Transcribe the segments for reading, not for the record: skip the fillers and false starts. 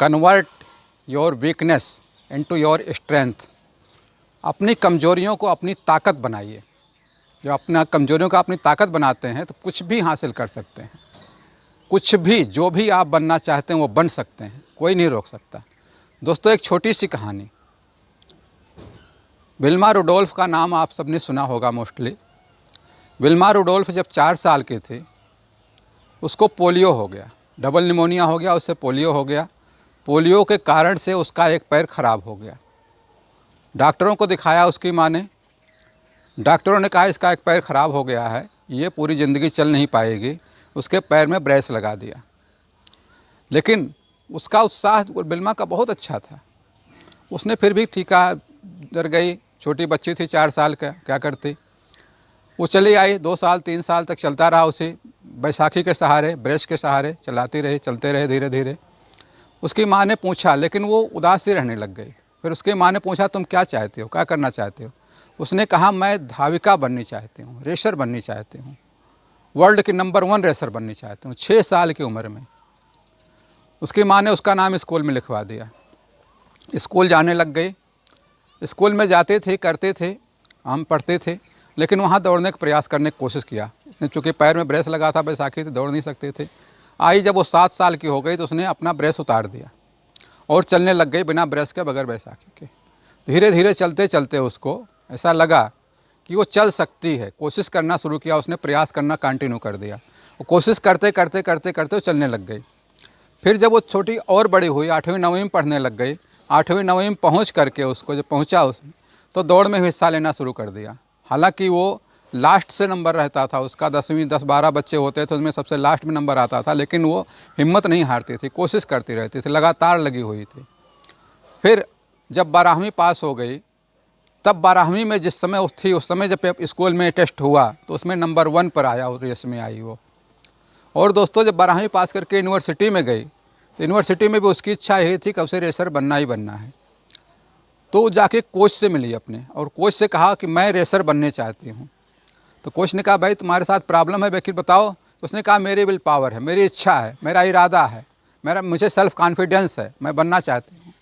Convert your weakness into your strength. अपनी कमजोरियों को अपनी ताकत बनाइए। जो अपना कमजोरियों को अपनी ताकत बनाते हैं तो कुछ भी हासिल कर सकते हैं। कुछ भी, जो भी आप बनना चाहते हैं वो बन सकते हैं, कोई नहीं रोक सकता। दोस्तों, एक छोटी सी कहानी। विल्मा रुडोल्फ का नाम आप सबने सुना होगा मोस्टली। विल्मा रुडोल्फ जब 4 साल के थे उसको पोलियो हो गया, डबल निमोनिया हो गया, उससे पोलियो हो गया। पोलियो के कारण से उसका एक पैर खराब हो गया। डॉक्टरों को दिखाया उसकी माँ ने। डॉक्टरों ने कहा इसका एक पैर ख़राब हो गया है, ये पूरी ज़िंदगी चल नहीं पाएगी। उसके पैर में ब्रेस लगा दिया। लेकिन उसका उत्साह विल्मा का बहुत अच्छा था। उसने फिर भी ठीक है, डर गई, छोटी बच्ची थी 4 साल का, क्या करती। वो चली आई, 2 साल 3 साल तक चलता रहा उसे बैसाखी के सहारे, ब्रेस के सहारे चलाती रही, चलते रहे धीरे धीरे। उसकी माँ ने पूछा, लेकिन वो उदास सी रहने लग गई। फिर उसकी माँ ने पूछा, तुम क्या चाहते हो, क्या करना चाहते हो? उसने कहा, मैं धाविका बननी चाहती हूँ, रेसर बननी चाहती हूँ, वर्ल्ड की नंबर 1 रेसर बननी चाहती हूँ, 6 साल की उम्र में। उसकी माँ ने उसका नाम स्कूल में लिखवा दिया। स्कूल जाने लग गई। स्कूल में जाते थे, करते थे, हम पढ़ते थे, लेकिन वहाँ दौड़ने का प्रयास करने की कोशिश किया। उसने चूँकि पैर में ब्रेस लगा था, बैसाखी थी, दौड़ नहीं सकते थे। आई जब वो 7 साल की हो गई तो उसने अपना ब्रेस उतार दिया और चलने लग गई बिना ब्रेस के, बगैर बैसाखी के। धीरे धीरे चलते चलते उसको ऐसा लगा कि वो चल सकती है। कोशिश करना शुरू किया उसने, प्रयास करना कंटिन्यू कर दिया। वो कोशिश करते करते करते करते वो चलने लग गई। फिर जब वो छोटी और बड़ी हुई, 8वीं 9वीं में पढ़ने लग गई, 8वीं 9वीं में पहुँच करके उसको जब पहुँचा उसने तो दौड़ में हिस्सा लेना शुरू कर दिया। हालांकि वो लास्ट से नंबर रहता था उसका, 10वीं 10-12 बच्चे होते थे, उसमें सबसे लास्ट में नंबर आता था, लेकिन वो हिम्मत नहीं हारती थी, कोशिश करती रहती थी, लगातार लगी हुई थी। फिर जब 12वीं पास हो गई, तब 12वीं में जिस समय थी, उस समय जब स्कूल में टेस्ट हुआ तो उसमें नंबर 1 पर आया, और रेस में आई वो। और दोस्तों, जब 12वीं पास करके यूनिवर्सिटी में गई तो यूनिवर्सिटी में भी उसकी इच्छा यही थी कि उसे रेसर बनना ही बनना है। तो जाके कोच से मिली अपने, और कोच से कहा कि मैं रेसर बनने चाहती हूँ। तो कोच ने कहा, भाई तुम्हारे साथ प्रॉब्लम है, लेकिन बताओ। उसने कहा, मेरी विल पावर है, मेरी इच्छा है, मेरा इरादा है, मुझे सेल्फ कॉन्फिडेंस है, मैं बनना चाहती हूँ।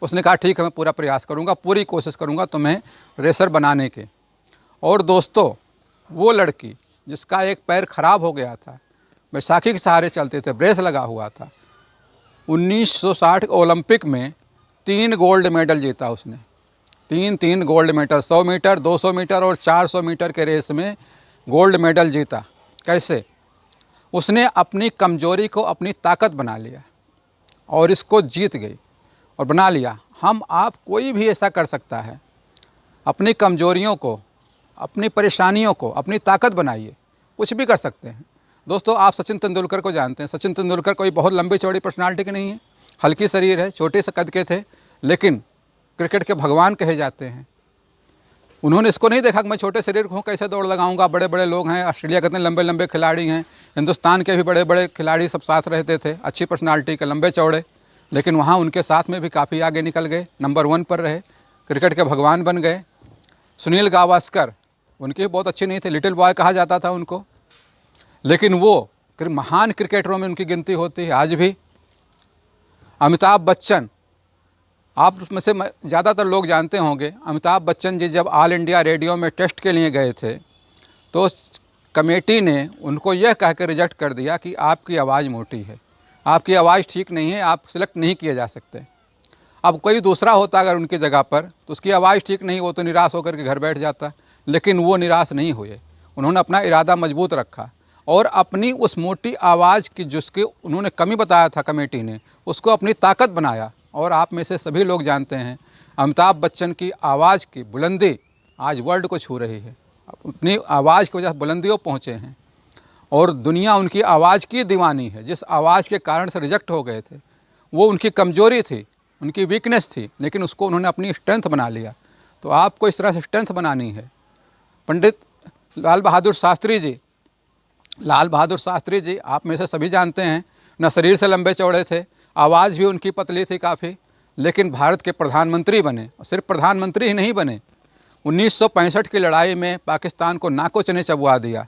उसने कहा, ठीक है, मैं पूरा प्रयास करूँगा, पूरी कोशिश करूँगा तुम्हें रेसर बनाने के। और दोस्तों, वो लड़की जिसका एक पैर खराब हो गया था, बैसाखी के सहारे चलते थे, ब्रेस लगा हुआ था, 1960 ओलंपिक में 3 गोल्ड मेडल जीता उसने। 3 गोल्ड मेडल, 100 मीटर, 200 मीटर और 400 मीटर के रेस में गोल्ड मेडल जीता। कैसे? उसने अपनी कमजोरी को अपनी ताकत बना लिया और इसको जीत गई और बना लिया। हम आप कोई भी ऐसा कर सकता है। अपनी कमजोरियों को, अपनी परेशानियों को अपनी ताकत बनाइए, कुछ भी कर सकते हैं। दोस्तों, आप सचिन तेंदुलकर को जानते हैं। सचिन तेंदुलकर कोई बहुत लंबी चौड़ी पर्सनालिटी की नहीं है, हल्की शरीर है, छोटे से कद के थे, लेकिन क्रिकेट के भगवान कहे जाते हैं। उन्होंने इसको नहीं देखा कि मैं छोटे शरीर को हूँ, कैसे दौड़ लगाऊंगा। बड़े बड़े लोग हैं, ऑस्ट्रेलिया के इतने लंबे लंबे खिलाड़ी हैं, हिंदुस्तान के भी बड़े बड़े खिलाड़ी सब साथ रहते थे, अच्छी पर्सनालिटी के, लंबे चौड़े, लेकिन वहाँ उनके साथ में भी काफ़ी आगे निकल गए, नंबर 1 पर रहे, क्रिकेट के भगवान बन गए। सुनील गावस्कर, उनकी बहुत अच्छी नहीं थी, लिटिल बॉय कहा जाता था उनको, लेकिन वो महान क्रिकेटरों में उनकी गिनती होती है आज भी। अमिताभ बच्चन, आप उसमें से ज़्यादातर लोग जानते होंगे, अमिताभ बच्चन जी जब ऑल इंडिया रेडियो में टेस्ट के लिए गए थे तो कमेटी ने उनको यह कह कर रिजेक्ट कर दिया कि आपकी आवाज़ मोटी है, आपकी आवाज़ ठीक नहीं है, आप सिलेक्ट नहीं किए जा सकते। अब कोई दूसरा होता अगर उनकी जगह पर तो उसकी आवाज़ ठीक नहीं, वो तो निराश होकर के घर बैठ जाता, लेकिन वो निराश नहीं हुए। उन्होंने अपना इरादा मजबूत रखा और अपनी उस मोटी आवाज़ की जिसकी उन्होंने कमी बताया था कमेटी ने, उसको अपनी ताकत बनाया। और आप में से सभी लोग जानते हैं, अमिताभ बच्चन की आवाज़ की बुलंदी आज वर्ल्ड को छू रही है। अपनी आवाज़ की वजह से बुलंदियों पहुँचे हैं और दुनिया उनकी आवाज़ की दीवानी है। जिस आवाज़ के कारण से रिजेक्ट हो गए थे, वो उनकी कमज़ोरी थी, उनकी वीकनेस थी, लेकिन उसको उन्होंने अपनी स्ट्रेंथ बना लिया। तो आपको इस तरह से स्ट्रेंथ बनानी है। पंडित लाल बहादुर शास्त्री जी, आप में से सभी जानते हैं, न शरीर से लंबे चौड़े थे, आवाज़ भी उनकी पतली थी काफ़ी, लेकिन भारत के प्रधानमंत्री बने। और सिर्फ प्रधानमंत्री ही नहीं बने, 1965 की लड़ाई में पाकिस्तान को नाको चने चबवा दिया,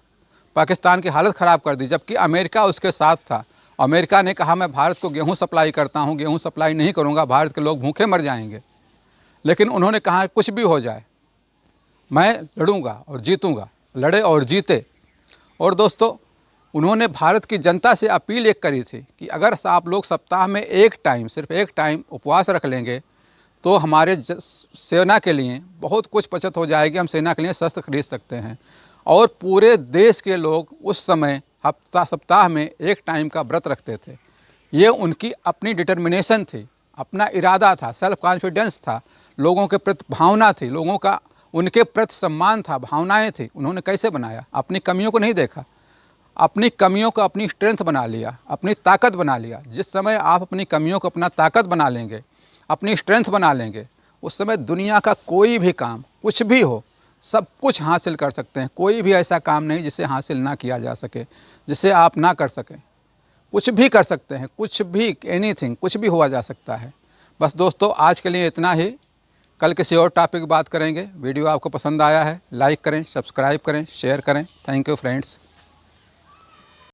पाकिस्तान की हालत ख़राब कर दी, जबकि अमेरिका उसके साथ था अमेरिका ने कहा मैं भारत को गेहूं सप्लाई करता हूं, गेहूं सप्लाई नहीं करूंगा, भारत के लोग भूखे मर जाएंगे। लेकिन उन्होंने कहा कुछ भी हो जाए मैं लड़ूंगा और जीतूंगा, लड़े और जीते। और दोस्तों, उन्होंने भारत की जनता से अपील एक करी थी कि अगर आप लोग सप्ताह में एक टाइम, सिर्फ एक टाइम उपवास रख लेंगे तो हमारे सेना के लिए बहुत कुछ बचत हो जाएगी, हम सेना के लिए शस्त्र खरीद सकते हैं। और पूरे देश के लोग उस समय सप्ताह में एक टाइम का व्रत रखते थे। ये उनकी अपनी डिटर्मिनेशन थी, अपना इरादा था, सेल्फ कॉन्फिडेंस था, लोगों के प्रति भावना थी, लोगों का उनके प्रति सम्मान था, भावनाएं थी। उन्होंने कैसे बनाया? अपनी कमियों को नहीं देखा, अपनी कमियों को अपनी स्ट्रेंथ बना लिया, अपनी ताकत बना लिया। जिस समय आप अपनी कमियों को अपना ताकत बना लेंगे, अपनी स्ट्रेंथ बना लेंगे, उस समय दुनिया का कोई भी काम, कुछ भी हो, सब कुछ हासिल कर सकते हैं। कोई भी ऐसा काम नहीं जिसे हासिल ना किया जा सके, जिसे आप ना कर सकें। कुछ भी कर सकते हैं, कुछ भी, एनीथिंग, कुछ भी हुआ जा सकता है। बस दोस्तों, आज के लिए इतना ही। कल किसी और टॉपिक की बात करेंगे। वीडियो आपको पसंद आया है, लाइक करें, सब्सक्राइब करें, शेयर करें। Thank you friends.